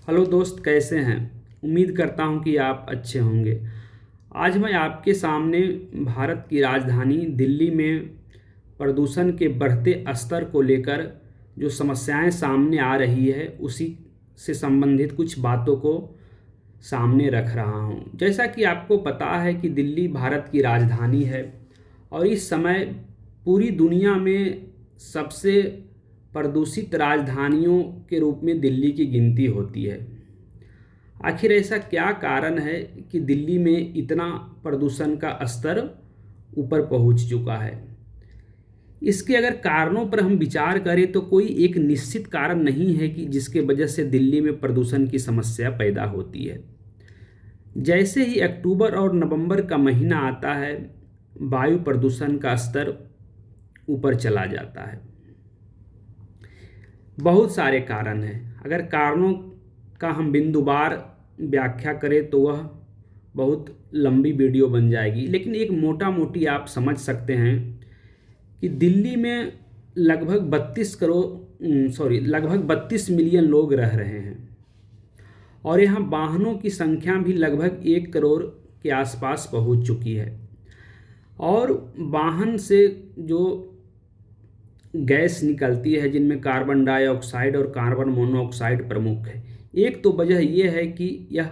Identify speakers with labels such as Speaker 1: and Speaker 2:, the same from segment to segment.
Speaker 1: Hello दोस्त, कैसे हैं। उम्मीद करता हूं कि आप अच्छे होंगे। आज मैं आपके सामने भारत की राजधानी दिल्ली में प्रदूषण के बढ़ते स्तर को लेकर जो समस्याएं सामने आ रही है उसी से संबंधित कुछ बातों को सामने रख रहा हूं। जैसा कि आपको पता है कि दिल्ली भारत की राजधानी है और इस समय पूरी दुनिया में सबसे प्रदूषित राजधानियों के रूप में दिल्ली की गिनती होती है। आखिर ऐसा क्या कारण है कि दिल्ली में इतना प्रदूषण का स्तर ऊपर पहुंच चुका है। इसके अगर कारणों पर हम विचार करें तो कोई एक निश्चित कारण नहीं है कि जिसके वजह से दिल्ली में प्रदूषण की समस्या पैदा होती है। जैसे ही अक्टूबर और नवंबर का महीना आता है, वायु प्रदूषण का स्तर ऊपर चला जाता है। बहुत सारे कारण हैं। अगर कारणों का हम बिंदुवार व्याख्या करें तो वह बहुत लंबी वीडियो बन जाएगी, लेकिन एक मोटा मोटी आप समझ सकते हैं कि दिल्ली में लगभग 32 मिलियन लोग रह रहे हैं और यहाँ वाहनों की संख्या भी लगभग 1 करोड़ के आसपास पहुँच चुकी है। और वाहन से जो गैस निकलती है जिनमें कार्बन डाइऑक्साइड और कार्बन मोनोऑक्साइड प्रमुख है। एक तो वजह यह है कि यह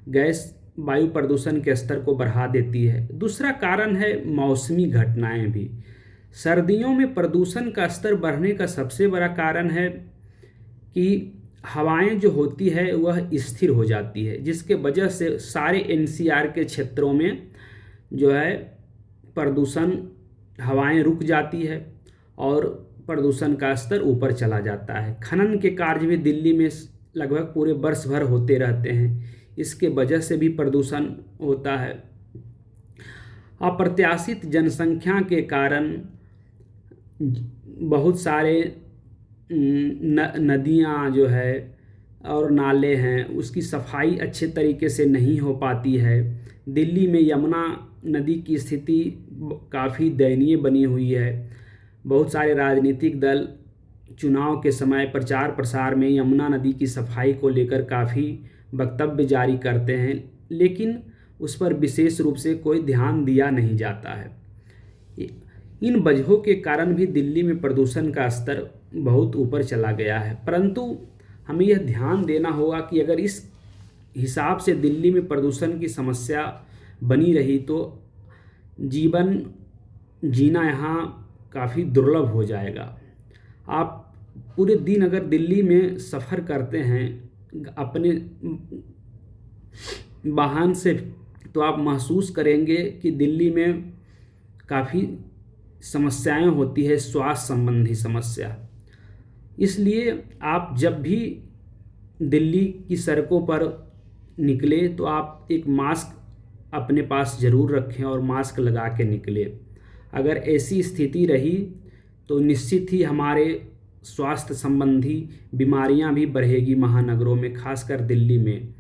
Speaker 1: गैस वायु प्रदूषण के स्तर को बढ़ा देती है। दूसरा कारण है मौसमी घटनाएं भी। सर्दियों में प्रदूषण का स्तर बढ़ने का सबसे बड़ा कारण है कि हवाएं जो होती है वह स्थिर हो जाती है, जिसके वजह से सारे एनसीआर के क्षेत्रों में जो है प्रदूषण हवाएं रुक जाती है और प्रदूषण का स्तर ऊपर चला जाता है। खनन के कार्य भी दिल्ली में लगभग पूरे वर्ष भर होते रहते हैं, इसके वजह से भी प्रदूषण होता है। अप्रत्याशित जनसंख्या के कारण बहुत सारे नदियाँ जो है और नाले हैं उसकी सफाई अच्छे तरीके से नहीं हो पाती है। दिल्ली में यमुना नदी की स्थिति काफ़ी दयनीय बनी हुई है। बहुत सारे राजनीतिक दल चुनाव के समय प्रचार प्रसार में यमुना नदी की सफाई को लेकर काफ़ी वक्तव्य जारी करते हैं, लेकिन उस पर विशेष रूप से कोई ध्यान दिया नहीं जाता है। इन वजहों के कारण भी दिल्ली में प्रदूषण का स्तर बहुत ऊपर चला गया है। परंतु हमें यह ध्यान देना होगा कि अगर इस हिसाब से दिल्ली में प्रदूषण की समस्या बनी रही तो जीवन जीना यहाँ काफ़ी दुर्लभ हो जाएगा। आप पूरे दिन अगर दिल्ली में सफ़र करते हैं अपने वाहन से तो आप महसूस करेंगे कि दिल्ली में काफ़ी समस्याएं होती है, स्वास्थ्य संबंधी समस्या। इसलिए आप जब भी दिल्ली की सड़कों पर निकले तो आप एक मास्क अपने पास ज़रूर रखें और मास्क लगा के निकले। अगर ऐसी स्थिति रही तो निश्चित ही हमारे स्वास्थ्य संबंधी बीमारियां भी बढ़ेगी महानगरों में, खासकर दिल्ली में।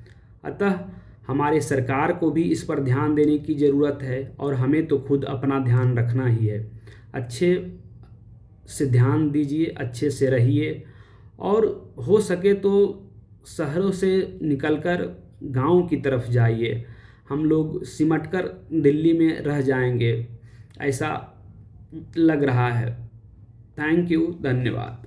Speaker 1: अतः हमारे सरकार को भी इस पर ध्यान देने की ज़रूरत है और हमें तो खुद अपना ध्यान रखना ही है। अच्छे से ध्यान दीजिए, अच्छे से रहिए और हो सके तो शहरों से निकलकर गांव की तरफ जाइए। हम लोग सिमटकर दिल्ली में रह जाएंगे ऐसा लग रहा है। थैंक यू, धन्यवाद।